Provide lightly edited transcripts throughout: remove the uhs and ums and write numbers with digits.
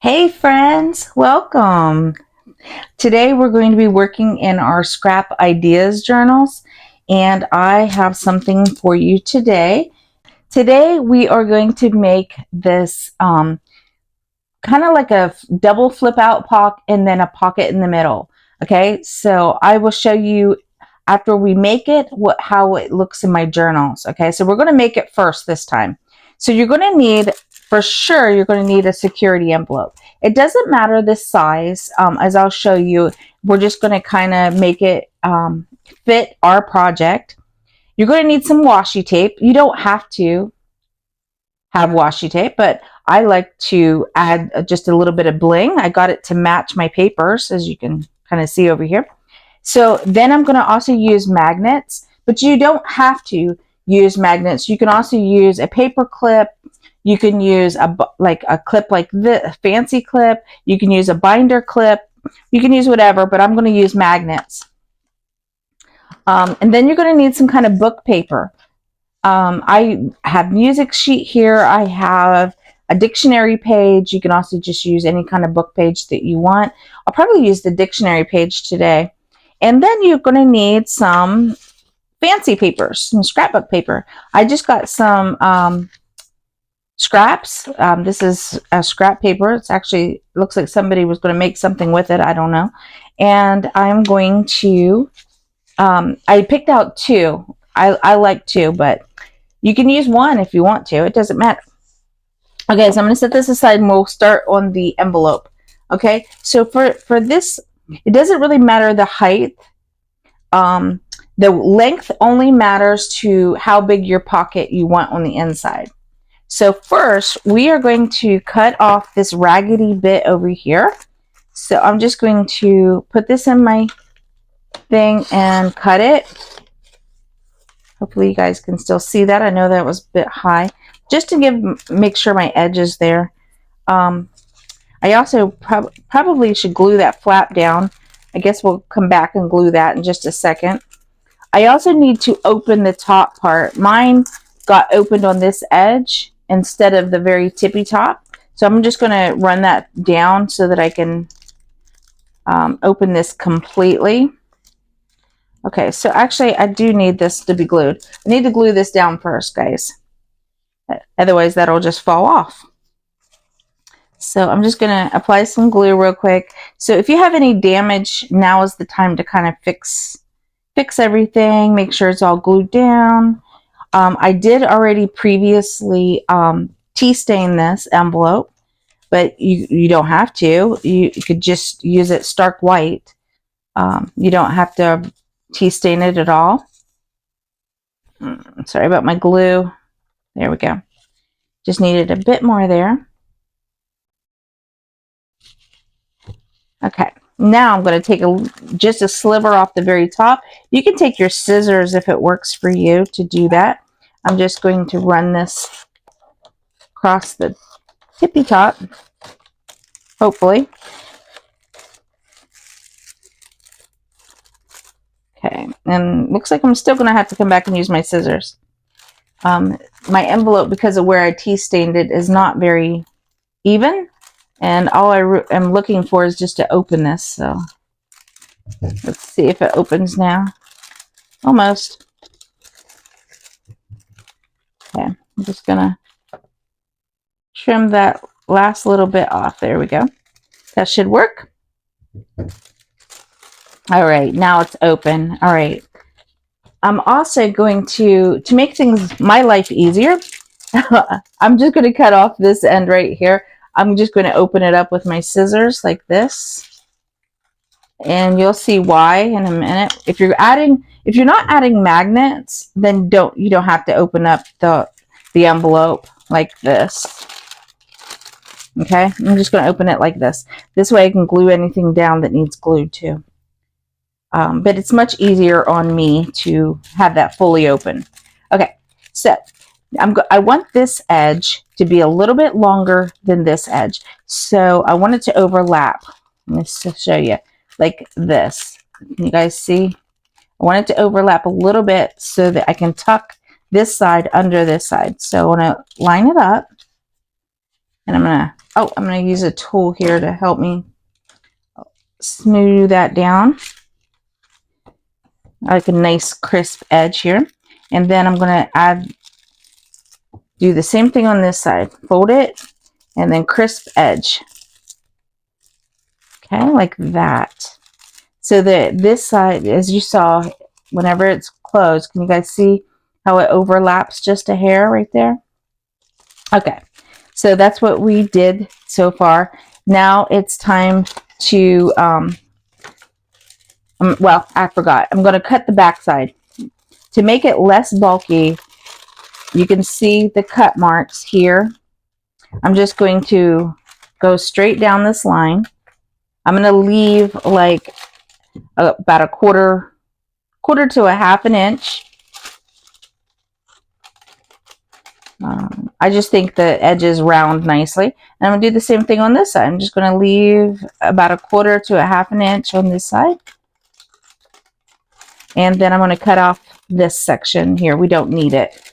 Hey friends, welcome. Today we're going to be working in our scrap ideas journals, and I have something for you today. Today we are going to make this kind of like a double flip out pocket and then a pocket in the middle. Okay, so I will show you after we make it how it looks in my journals. Okay, so we're going to make it first this time. So you're going to need, for sure, you're going to need a security envelope. It doesn't matter the size, as I'll show you. We're just going to kind of make it fit our project. You're going to need some washi tape. You don't have to have washi tape, but I like to add just a little bit of bling. I got it to match my papers, as you can kind of see over here. So then I'm going to also use magnets, but you don't have to use magnets. You can also use a paper clip. You can use a clip like this, fancy clip. You can use a binder clip. You can use whatever, but I'm going to use magnets. And then you're going to need some kind of book paper. I have music sheet here. I have a dictionary page. You can also just use any kind of book page that you want. I'll probably use the dictionary page today. And then you're going to need some fancy papers, some scrapbook paper. I just got some scraps. This is a scrap paper. It's actually looks like somebody was going to make something with it. I don't know. And I'm going to, I picked out two. I like two, but you can use one if you want to. It doesn't matter. Okay, so I'm going to set this aside and we'll start on the envelope. Okay, so for this, it doesn't really matter the height. The length only matters to how big your pocket you want on the inside. So first, we are going to cut off this raggedy bit over here. So I'm just going to put this in my thing and cut it. Hopefully you guys can still see that. I know that was a bit high. Just to make sure my edge is there. I also probably should glue that flap down. I guess we'll come back and glue that in just a second. I also need to open the top part. Mine got opened on this edge instead of the very tippy top. So I'm just going to run that down so that I can open this completely. Okay, so actually I do need this to be glued. I need to glue this down first, guys. Otherwise that'll just fall off. So I'm just going to apply some glue real quick. So if you have any damage, now is the time to kind of fix everything, make sure it's all glued down. I did already previously tea stain this envelope, but you don't have to. You could just use it stark white. You don't have to tea stain it at all. Sorry about my glue. There we go. Just needed a bit more there. Okay. Now I'm going to take just a sliver off the very top. You can take your scissors if it works for you to do that. I'm just going to run this across the tippy top, hopefully. Okay, and looks like I'm still going to have to come back and use my scissors. My envelope, because of where I tea stained it, is not very even. And all I am looking for is just to open this. So let's see if it opens now. Almost. Okay, I'm just going to trim that last little bit off. There we go. That should work. All right, now it's open. All right. I'm also going to make things, my life easier, I'm just going to cut off this end right here. I'm just going to open it up with my scissors like this. And you'll see why in a minute. If you're not adding magnets, then you don't have to open up the envelope like this. Okay, I'm just going to open it like this. This way I can glue anything down that needs glued too. But it's much easier on me to have that fully open. Okay, so I want this edge to be a little bit longer than this edge. So I want it to overlap. Let me show you like this. Can you guys see? I want it to overlap a little bit so that I can tuck this side under this side. So I want to line it up and I'm going to Oh, I'm going to use a tool here to help me smooth that down. I like a nice crisp edge here. And then I'm going to do the same thing on this side. Fold it and then crisp edge. Okay, like that. So that this side, as you saw, whenever it's closed, can you guys see how it overlaps just a hair right there? Okay, so that's what we did so far. Now it's time to, well, I forgot. I'm going to cut the back side. To make it less bulky, you can see the cut marks here. I'm just going to go straight down this line. I'm going to leave like about a quarter to a half an inch. I just think the edges round nicely. And I'm going to do the same thing on this side. I'm just going to leave about a quarter to a half an inch on this side. And then I'm going to cut off this section here. We don't need it.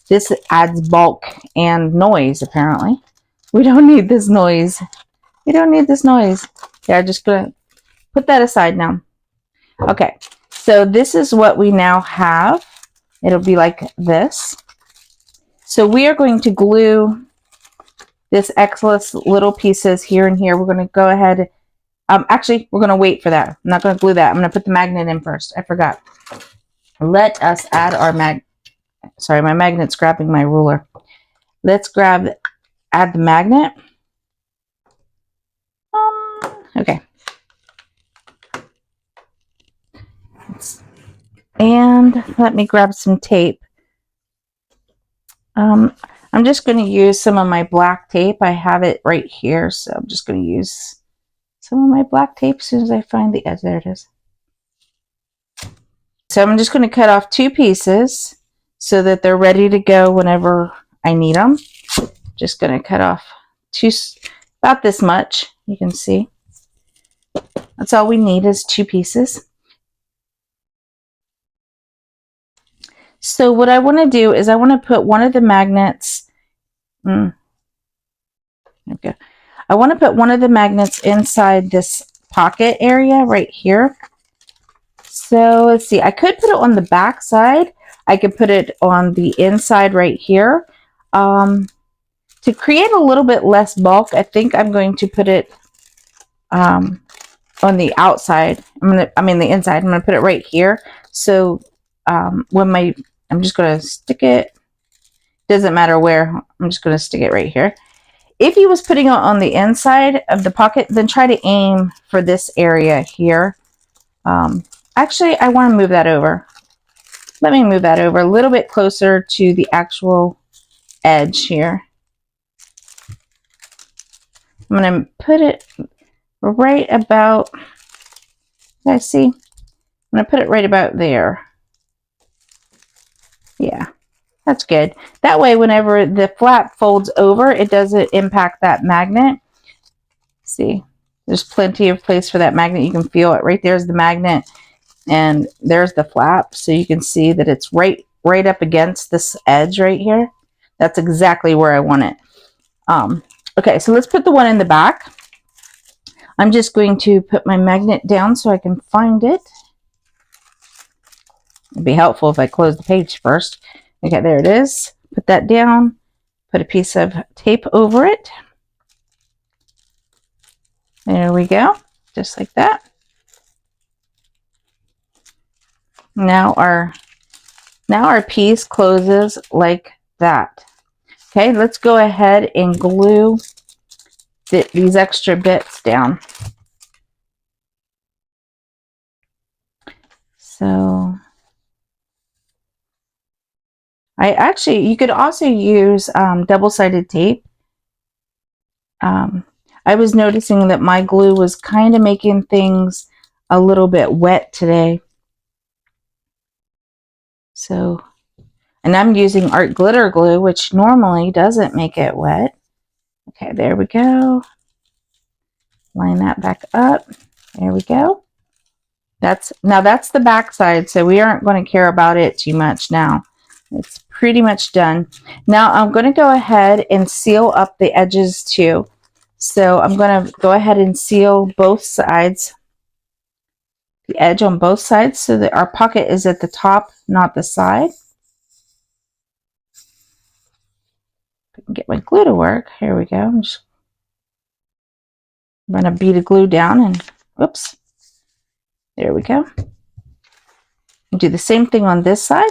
This adds bulk and noise, apparently. We don't need this noise. We don't need this noise. Yeah, I'm just going to put that aside now. Okay, so this is what we now have. It'll be like this. So we are going to glue this excess little pieces here and here. We're going to go ahead. Actually, we're going to wait for that. I'm not going to glue that. I'm going to put the magnet in first. I forgot. Let us add our sorry, my magnet's grabbing my ruler. Let's add the magnet. Okay. And let me grab some tape. I'm just going to use some of my black tape. I have it right here, so I'm just going to use some of my black tape as soon as I find the edge. There it is. So I'm just going to cut off 2 pieces so that they're ready to go whenever I need them. Just going to cut off about this much. You can see. That's all we need is 2 pieces. So what I want to do is I want to put one of the magnets. Okay. I want to put one of the magnets inside this pocket area right here. So let's see. I could put it on the back side. I could put it on the inside right here. To create a little bit less bulk, I think I'm going to put it on the outside. I mean the inside. I'm going to put it right here. So I'm just going to stick it. Doesn't matter where. I'm just going to stick it right here. If you was putting it on the inside of the pocket, then try to aim for this area here. Actually, I want to move that over. Let me move that over a little bit closer to the actual edge here. I'm going to put it right about, I see. I'm going to put it right about there. Yeah, that's good. That way, whenever the flap folds over, it doesn't impact that magnet. See, there's plenty of place for that magnet. You can feel it. Right there's the magnet, and there's the flap. So you can see that it's right up against this edge right here. That's exactly where I want it. Okay, so let's put the one in the back. I'm just going to put my magnet down so I can find it. It'd be helpful if I close the page first. Okay, there it is. Put that down. Put a piece of tape over it. There we go. Just like that. Now our piece closes like that. Okay, let's go ahead and glue these extra bits down. So you could also use double-sided tape. I was noticing that my glue was kind of making things a little bit wet today. So, and I'm using art glitter glue, which normally doesn't make it wet. Okay, there we go. Line that back up. There we go. Now that's the back side, so we aren't going to care about it too much now. It's pretty much done. Now I'm going to go ahead and seal up the edges too. So I'm going to go ahead and seal both sides, the edge on both sides, so that our pocket is at the top, not the side. If I can get my glue to work. Here we go. I'm just going to bead a glue down and whoops. There we go. And do the same thing on this side.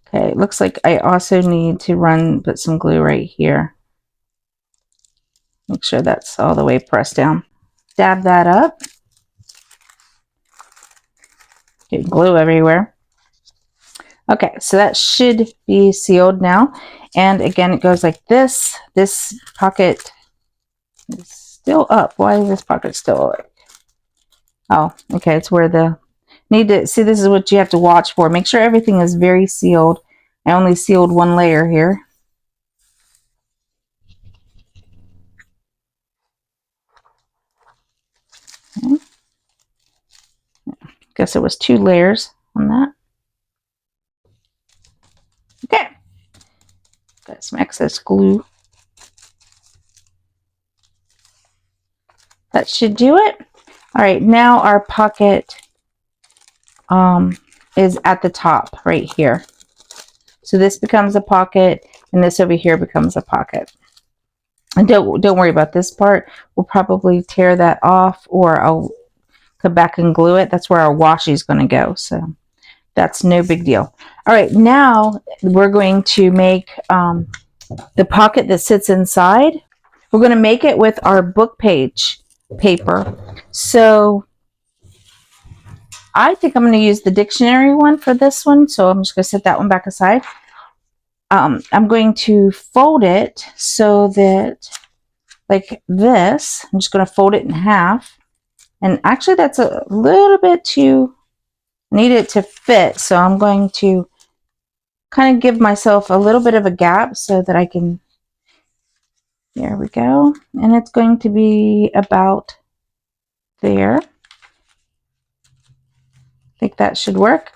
Okay, it looks like I also need to put some glue right here. Make sure that's all the way pressed down. Dab that up. Get glue everywhere. Okay, so that should be sealed now. And again, it goes like this. This pocket is still up. Why is this pocket still up? Oh, okay, it's where the need to see. This is what you have to watch for. Make sure everything is very sealed. I only sealed one layer here. Okay. Guess it was 2 layers on that. Okay, got some excess glue. That should do it. All right, now our pocket is at the top right here. So this becomes a pocket, and this over here becomes a pocket. And don't worry about this part. We'll probably tear that off, or I'll come back and glue it. That's where our washi is going to go. So that's no big deal. All right, now we're going to make the pocket that sits inside. We're going to make it with our book page paper. So I think I'm going to use the dictionary one for this one. So I'm just going to set that one back aside. I'm going to fold it so that like this. I'm just going to fold it in half. And actually that's a little bit too, need it to fit. So I'm going to kind of give myself a little bit of a gap so that I can, there we go. And it's going to be about there. I think that should work.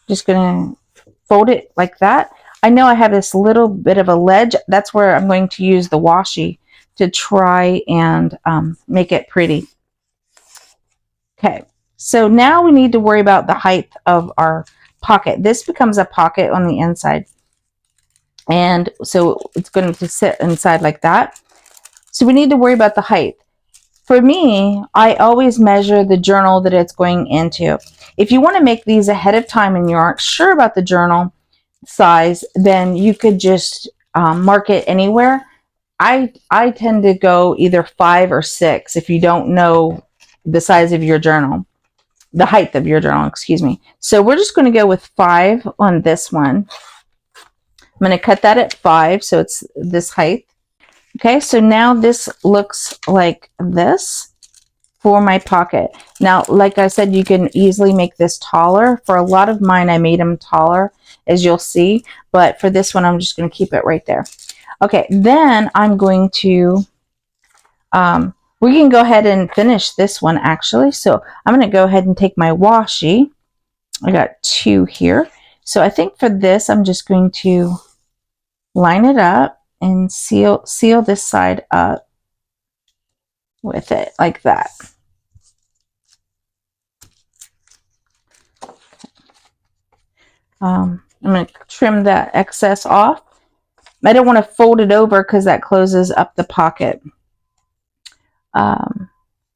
Just going to fold it like that. I know I have this little bit of a ledge. That's where I'm going to use the washi to try and make it pretty. Okay, so now we need to worry about the height of our pocket. This becomes a pocket on the inside. And so it's going to sit inside like that. So we need to worry about the height. For me, I always measure the journal that it's going into. If you want to make these ahead of time and you aren't sure about the journal size, then you could just mark it anywhere. I tend to go either 5 or 6 if you don't know the size of your journal, the height of your journal, excuse me. So we're just going to go with 5 on this one. I'm going to cut that at 5, so it's this height. Okay, so now this looks like this for my pocket. Now, like I said, you can easily make this taller. For a lot of mine, I made them taller, as you'll see. But for this one, I'm just going to keep it right there. Okay, then I'm going to, we can go ahead and finish this one, actually. So I'm going to go ahead and take my washi. I got 2 here. So I think for this, I'm just going to line it up and seal this side up with it like that. I'm going to trim that excess off. I don't want to fold it over because that closes up the pocket.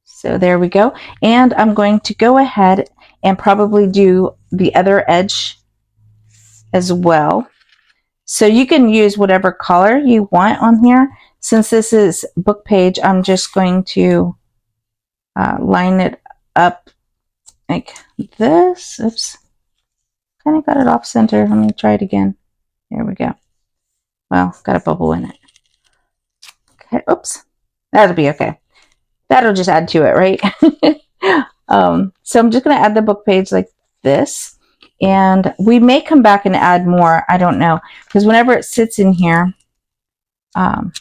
So there we go. And I'm going to go ahead and probably do the other edge as well. So you can use whatever color you want on here. Since this is book page, I'm just going to line it up like this. Oops. Kind of got it off center. Let me try it again. There we go. Well, got a bubble in it. Okay, oops. That'll be okay. That'll just add to it, right? So I'm just going to add the book page like this. And we may come back and add more. I don't know. Because whenever it sits in here, I'll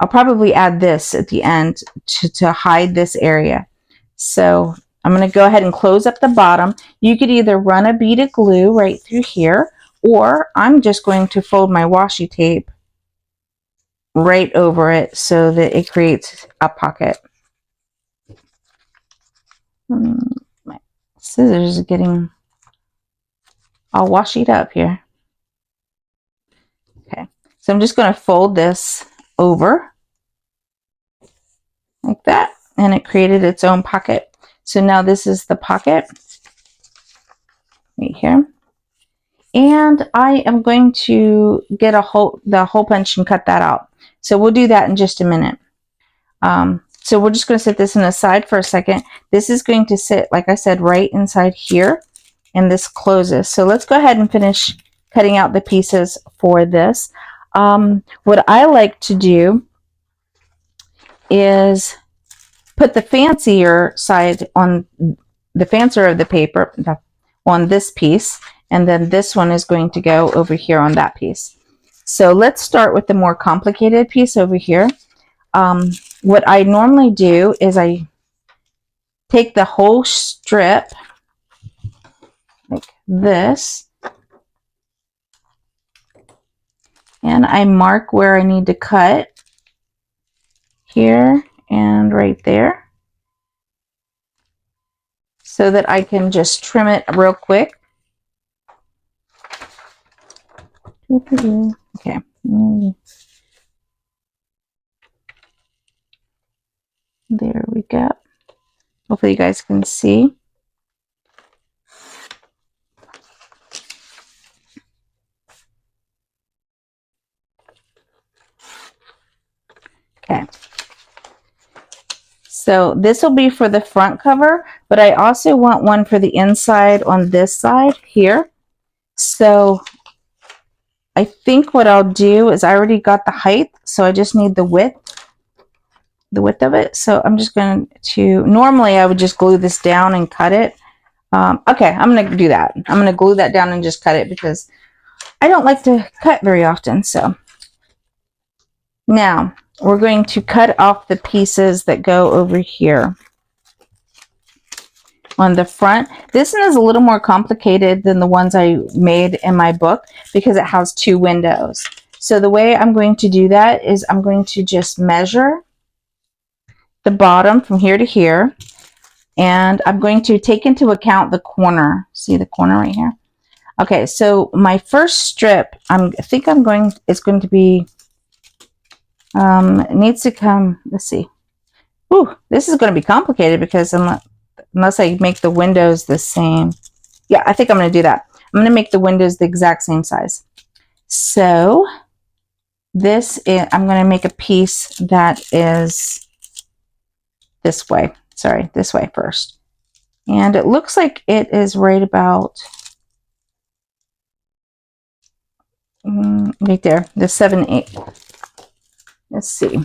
probably add this at the end to hide this area. So I'm going to go ahead and close up the bottom. You could either run a bead of glue right through here, or I'm just going to fold my washi tape right over it so that it creates a pocket. My scissors are getting all washied up here. Okay, so I'm just going to fold this over like that, and it created its own pocket. So now this is the pocket right here. And I am going to get the hole punch and cut that out. So we'll do that in just a minute. So we're just going to set this in the side for a second. This is going to sit, like I said, right inside here, and this closes. So let's go ahead and finish cutting out the pieces for this. What I like to do is put the fancier side on the fancier of the paper on this piece, and then this one is going to go over here on that piece. So let's start with the more complicated piece over here. What I normally do is I take the whole strip like this, and I mark where I need to cut here and right there so that I can just trim it real quick. Okay. There we go. Hopefully you guys can see. Okay. So this will be for the front cover, but I also want one for the inside on this side here. So I think what I'll do is I already got the height, so I just need the width of it. So I'm just going to, normally I would just glue this down and cut it. Okay, I'm going to do that. I'm going to glue that down and just cut it because I don't like to cut very often. So now we're going to cut off the pieces that go over here on the front. This one is a little more complicated than the ones I made in my book because it has 2 windows. So the way I'm going to do that is I'm going to just measure the bottom from here to here, and I'm going to take into account the corner. See the corner right here? Okay, so my first strip, it's going to be, it needs to come, let's see. Ooh, this is going to be complicated because unless I make the windows the same. Yeah, I think I'm going to do that. I'm going to make the windows the exact same size. So I'm going to make a piece that is this way. Sorry, this way first. And it looks like it is right about right there, the 7/8. Let's see.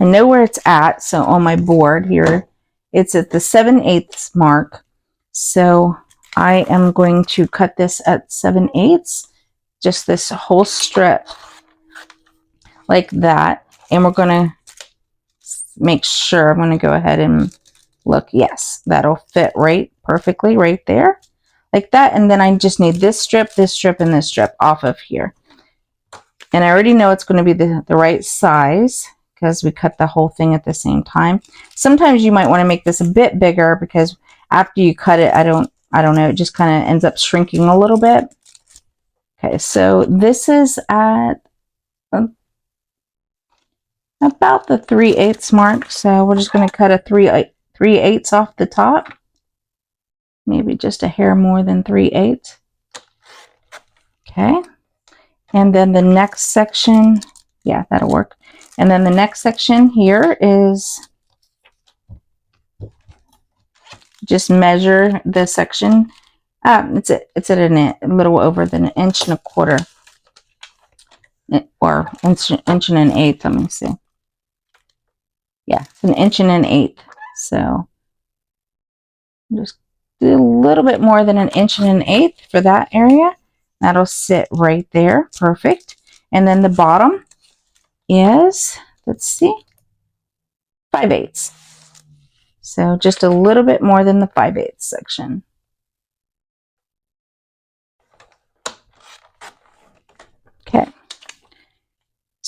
I know where it's at. So on my board here, it's at the 7/8 mark. So I am going to cut this at 7/8, just this whole strip like that. And we're going to make sure, I'm going to go ahead and look. Yes, that'll fit right perfectly right there like that. And then I just need this strip, and this strip off of here. And I already know it's going to be the right size because we cut the whole thing at the same time. Sometimes you might want to make this a bit bigger because after you cut it, I don't know, it just kind of ends up shrinking a little bit. Okay, so this is at about the 3/8 mark. So we're just going to cut a 3/8 off the top. Maybe just a hair more than 3/8. Okay. And then the next section, yeah, that'll work. And then the next section here is just measure the section. It's at a little over than 1.25 inches, or inch and 1/8. Let me see. Yeah, it's 1 1/8 inches. So just do a little bit more than 1 1/8 inches for that area. That'll sit right there. Perfect. And then the bottom is, let's see, 5/8. So just a little bit more than the 5/8 section.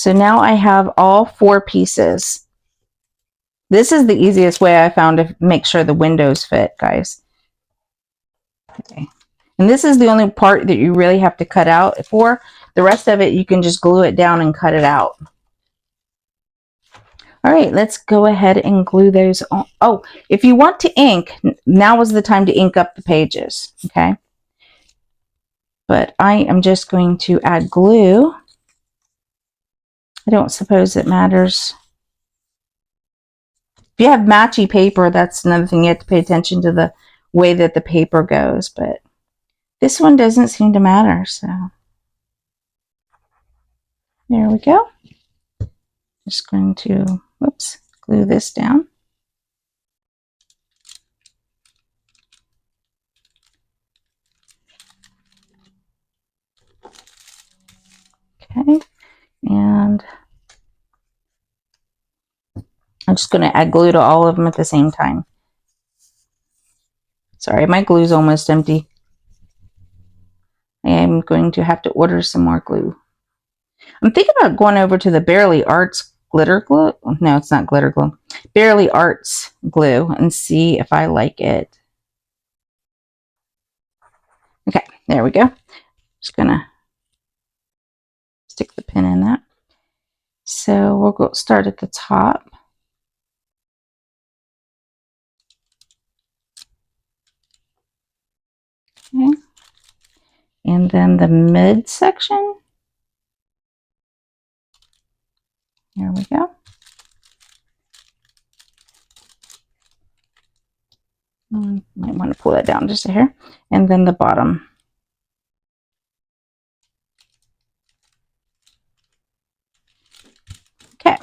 So now I have all 4 pieces. This is the easiest way I found to make sure the windows fit, guys. Okay. And this is the only part that you really have to cut out for. The rest of it, you can just glue it down and cut it out. All right, let's go ahead and glue those on. Oh, if you want to ink, now is the time to ink up the pages, okay? But I am just going to add glue. I don't suppose it matters. If you have matchy paper, that's another thing. You have to pay attention to the way that the paper goes, but this one doesn't seem to matter, so there we go. Just going to, whoops, glue this down. Okay, and I'm just going to add glue to all of them at the same time. Sorry, my glue's almost empty. I am going to have to order some more glue. I'm thinking about going over to the Bearly Arts glitter glue. No, it's not glitter glue. Bearly Arts glue and see if I like it. Okay, there we go. Just gonna stick the pin in that. So we'll go start at the top. Okay. And then the mid section. There we go. Might want to pull that down just a hair. And then the bottom. Okay.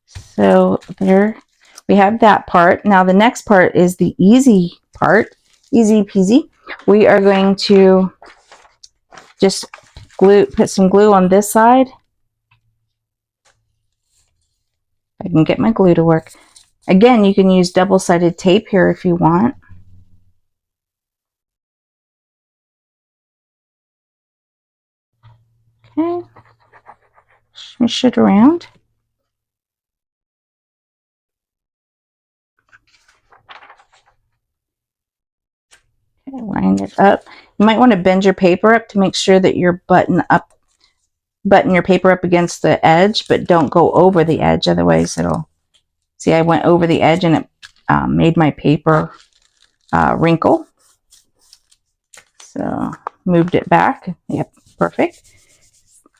So there we have that part. Now the next part is the easy part. Easy peasy. We are going to just put some glue on this side. I can get my glue to work. Again, you can use double-sided tape here if you want. Okay. Smush it around. Okay, line it up. You might want to bend your paper up to make sure that you're button your paper up against the edge, but don't go over the edge, otherwise it'll, see, I went over the edge and it made my paper wrinkle. So moved it back. Yep, perfect.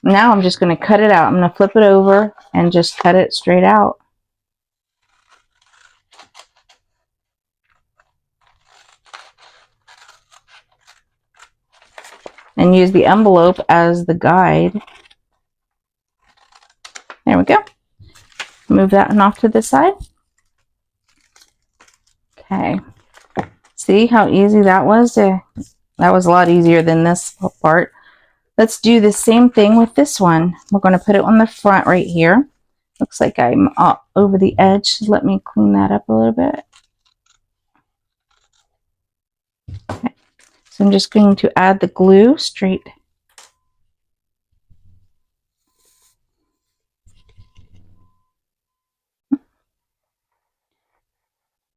Now I'm just going to cut it out. I'm going to flip it over and just cut it straight out. And use the envelope as the guide. There we go. Move that one off to the side. Okay. See how easy that was? That was a lot easier than this part. Let's do the same thing with this one. We're going to put it on the front right here. Looks like I'm over the edge. Let me clean that up a little bit. Okay. So I'm just going to add the glue straight.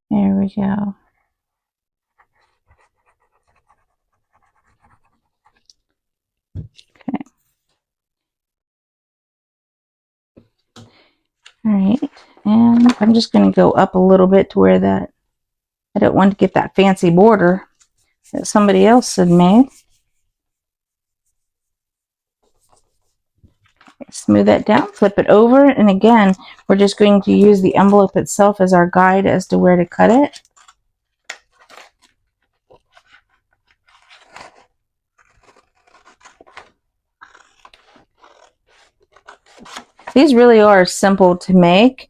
There we go. Okay. All right. And I'm just going to go up a little bit to where that, I don't want to get that fancy border that somebody else had made. Smooth that down, flip it over, and again, we're just going to use the envelope itself as our guide as to where to cut it. These really are simple to make.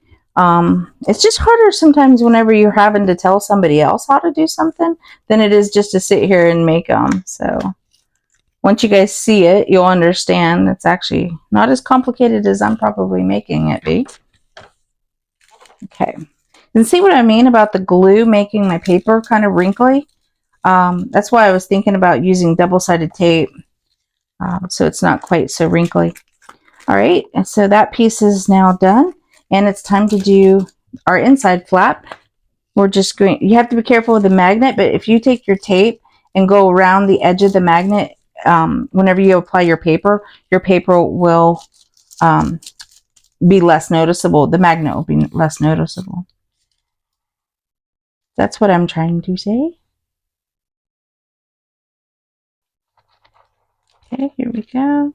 It's just harder sometimes whenever you're having to tell somebody else how to do something than it is just to sit here and make them. So once you guys see it, you'll understand it's actually not as complicated as I'm probably making it be. Okay. And see what I mean about the glue making my paper kind of wrinkly? That's why I was thinking about using double-sided tape, so it's not quite so wrinkly. All right, and so that piece is now done, and it's time to do our inside flap. We're just going, you have to be careful with the magnet, but if you take your tape and go around the edge of the magnet, whenever you apply your paper will be less noticeable. The magnet will be less noticeable. That's what I'm trying to say. Okay, here we go.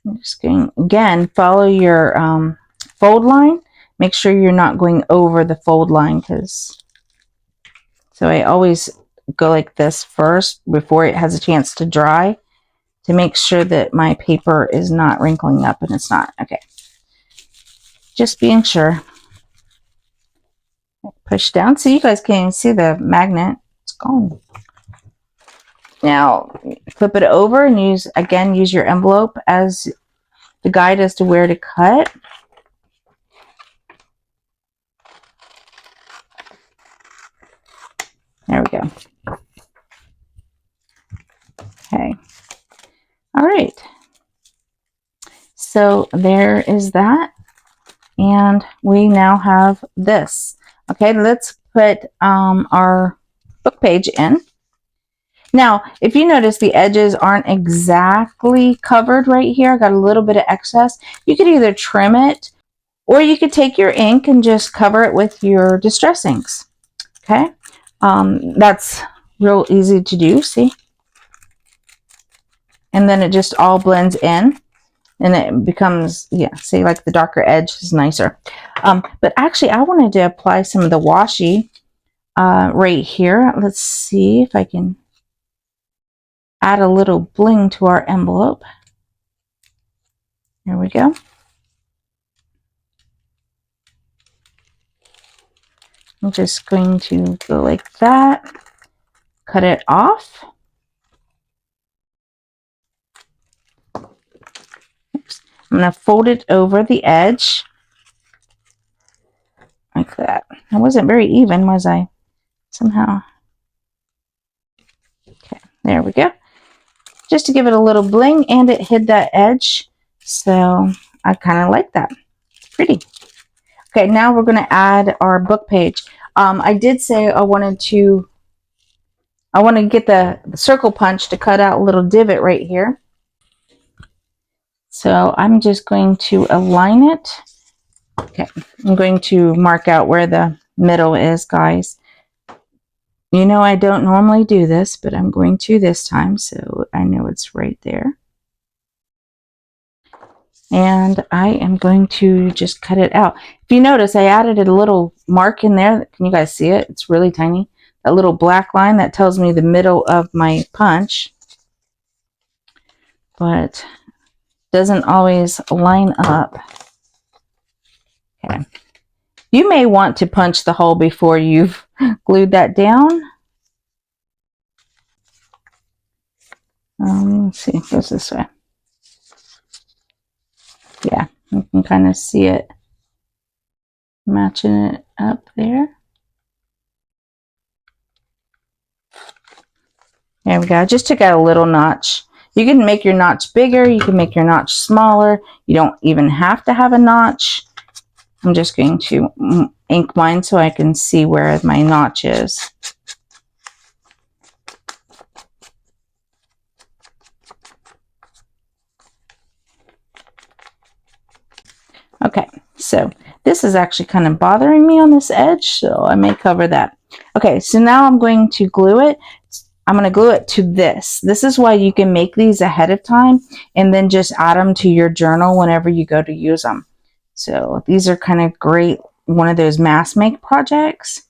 I'm just going, again, follow your fold line. Make sure you're not going over the fold line, because so I always go like this first before it has a chance to dry, to make sure that my paper is not wrinkling up, and it's not. Okay, just being sure. Push down so you guys can see the magnet. It's gone. Now flip it over and use your envelope as the guide as to where to cut. There we go. Okay. All right. So there is that. And we now have this. Okay, let's put our book page in. Now, if you notice the edges aren't exactly covered right here, I got a little bit of excess. You could either trim it, or you could take your ink and just cover it with your distress inks. Okay, that's real easy to do, see? And then it just all blends in. And it becomes, yeah, see, like the darker edge is nicer. But actually, I wanted to apply some of the washi right here. Let's see if I can add a little bling to our envelope. Here we go. I'm just going to go like that, cut it off. Oops. I'm going to fold it over the edge like that. I wasn't very even, was I? Somehow. Okay, there we go. Just to give it a little bling, and it hid that edge. So I kind of like that. It's pretty. Okay, now we're going to add our book page. I did say I wanted to get the circle punch to cut out a little divot right here. So I'm just going to align it. Okay, I'm going to mark out where the middle is, guys. You know I don't normally do this, but I'm going to this time, so I know it's right there. And I am going to just cut it out. If you notice, I added a little mark in there. Can you guys see it? It's really tiny. A little black line that tells me the middle of my punch, but doesn't always line up. Okay. You may want to punch the hole before you've glued that down. Let's see, it goes this way. Yeah, you can kind of see it matching it up there. There we go. I just took out a little notch. You can make your notch bigger. You can make your notch smaller. You don't even have to have a notch. I'm just going to ink mine so I can see where my notch is. Okay, so this is actually kind of bothering me on this edge, so I may cover that. Okay, so now I'm going to glue it. I'm going to glue it to this. This is why you can make these ahead of time and then just add them to your journal whenever you go to use them. So these are kind of great, one of those mass make projects.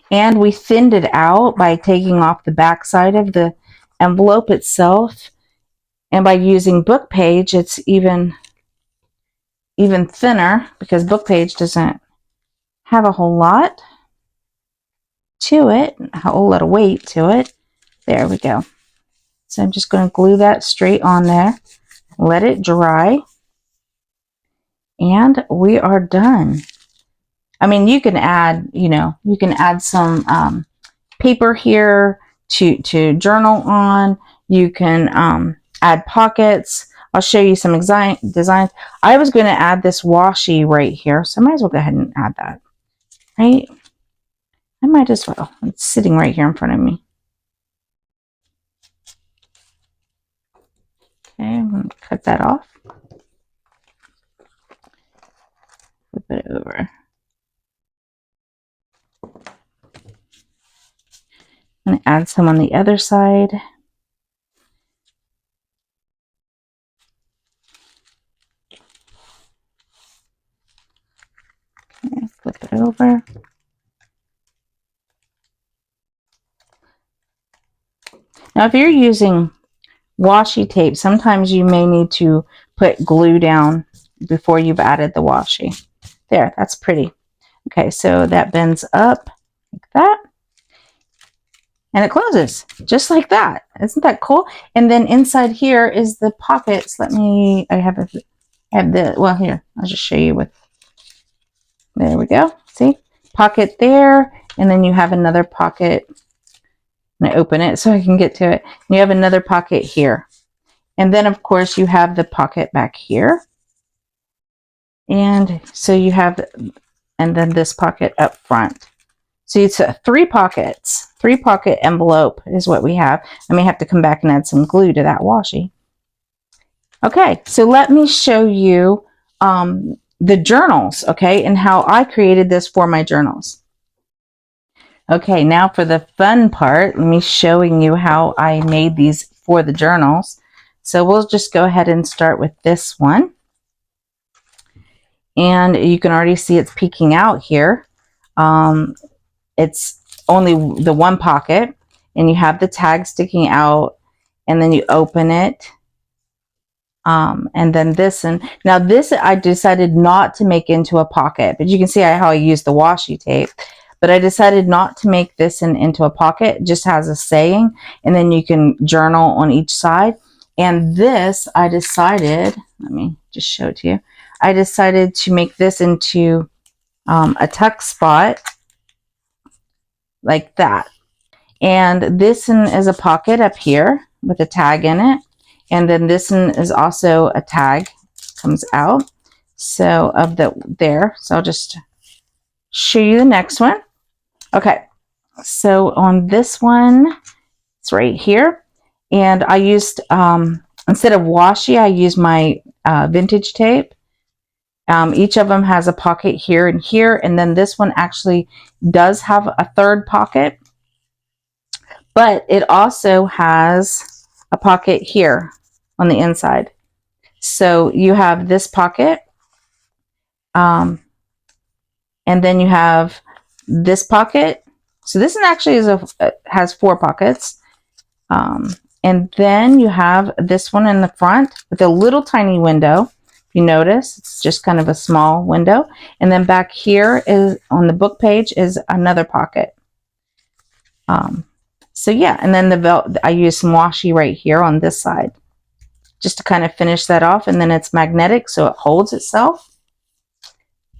And we thinned it out by taking off the back side of the envelope itself. And by using book page, it's even thinner, because book page doesn't have a whole lot to it, a whole lot of weight to it. There we go. So I'm just going to glue that straight on there. let it dry, and we are done. I mean, you can add, you can add some paper here to journal on. You can add pockets. I'll show you some designs. I was going to add this washi right here, so I might as well go ahead and add that, right? I might as well. It's sitting right here in front of me. Okay, I'm going to cut that off. Flip it over. I'm going to add some on the other side. Okay, flip it over. Now, if you're using washi tape, sometimes you may need to put glue down before you've added the washi. There, that's pretty. Okay, so that bends up like that. And it closes just like that. Isn't that cool? And then inside here is the pockets. I have the, well, here, I'll just show you with, there we go. See? Pocket there. And then you have another pocket. I'm going to open it so I can get to it. And you have another pocket here. And then, of course, you have the pocket back here. And so you have, and then this pocket up front. So it's 3 pockets, 3-pocket envelope is what we have. I may have to come back and add some glue to that washi. Okay, so let me show you the journals, okay, and how I created this for my journals. Okay, now for the fun part, let me showing you how I made these for the journals. So we'll just go ahead and start with this one. And you can already see it's peeking out here. It's only the 1 pocket, and you have the tag sticking out, and then you open it. And then this, and now this I decided not to make into a pocket, but you can see how I used the washi tape. But I decided not to make this into a pocket. It just has a saying, and then you can journal on each side. And this, I decided, let me just show it to you. I decided to make this into a tuck spot like that. And this one is a pocket up here with a tag in it. And then this one is also a tag, comes out. So of there. So I'll just show you the next one. Okay. So on this one, it's right here. And I used, instead of washi, I used my vintage tape. Each of them has a pocket here and here. And then this one actually does have a 3rd pocket. But it also has a pocket here on the inside. So you have this pocket. And then you have this pocket. So this one actually has 4 pockets. And then you have this one in the front with a little tiny window. If you notice, it's just kind of a small window. And then back here is on the book page is another pocket. So yeah, and then I use some washi right here on this side just to kind of finish that off. And then it's magnetic, so it holds itself.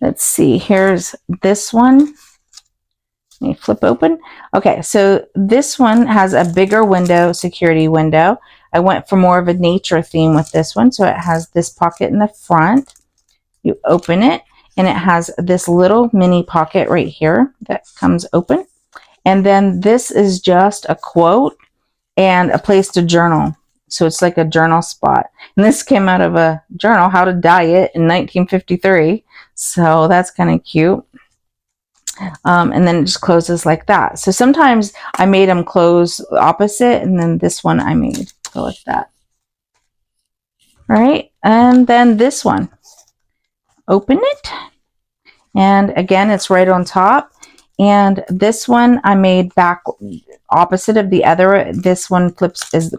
Let's see, here's this one. Let me flip open. Okay, so this one has a bigger window, security window. I went for more of a nature theme with this one. So it has this pocket in the front. You open it, and it has this little mini pocket right here that comes open. And then this is just a quote and a place to journal. So it's like a journal spot. And this came out of a journal, How to Diet in 1953. So that's kind of cute. And then it just closes like that. So sometimes I made them close opposite, and then this one I made go like that. All right. And then this one, open it. And again, it's right on top. And this one I made back opposite of the other. This one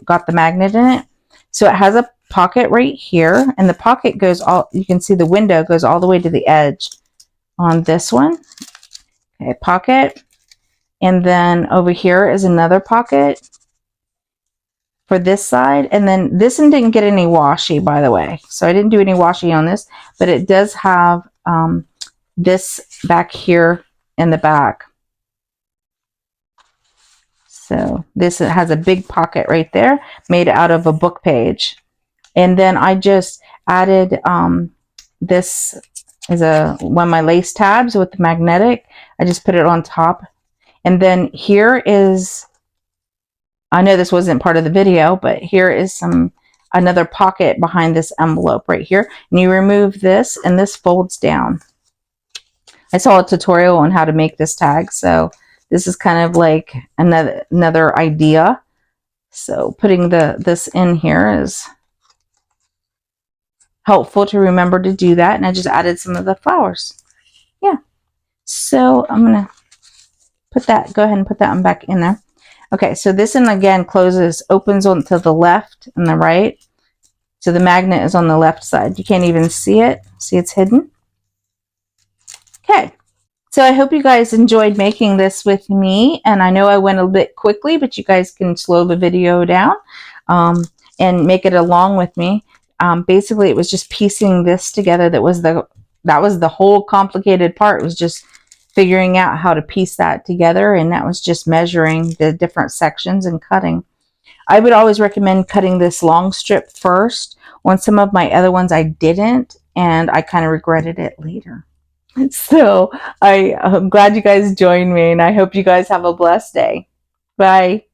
got the magnet in it. So it has a pocket right here, and the pocket goes you can see the window goes all the way to the edge on this one. Okay, pocket. And then over here is another pocket. for this side. And then this one didn't get any washi, by the way. So I didn't do any washi on this, but it does have this back here in the back. So this has a big pocket right there made out of a book page. And then I just added this is one of my lace tabs with the magnetic. I just put it on top. And then here is, I know this wasn't part of the video, but here is another pocket behind this envelope right here. And you remove this and this folds down. I saw a tutorial on how to make this tag, so this is kind of like another idea. So putting this in here is helpful to remember to do that. And I just added some of the flowers. Yeah. So I'm going to go ahead and put that one back in there. Okay, so this one again opens onto the left and the right. So the magnet is on the left side. You can't even see it. See, it's hidden. Okay, so I hope you guys enjoyed making this with me. And I know I went a bit quickly, but you guys can slow the video down and make it along with me. Basically, it was just piecing this together. That was the whole complicated part. It was just figuring out how to piece that together, and that was just measuring the different sections and cutting. I would always recommend cutting this long strip first. On some of my other ones I didn't, and I kind of regretted it later. So I'm glad you guys joined me, and I hope you guys have a blessed day. Bye.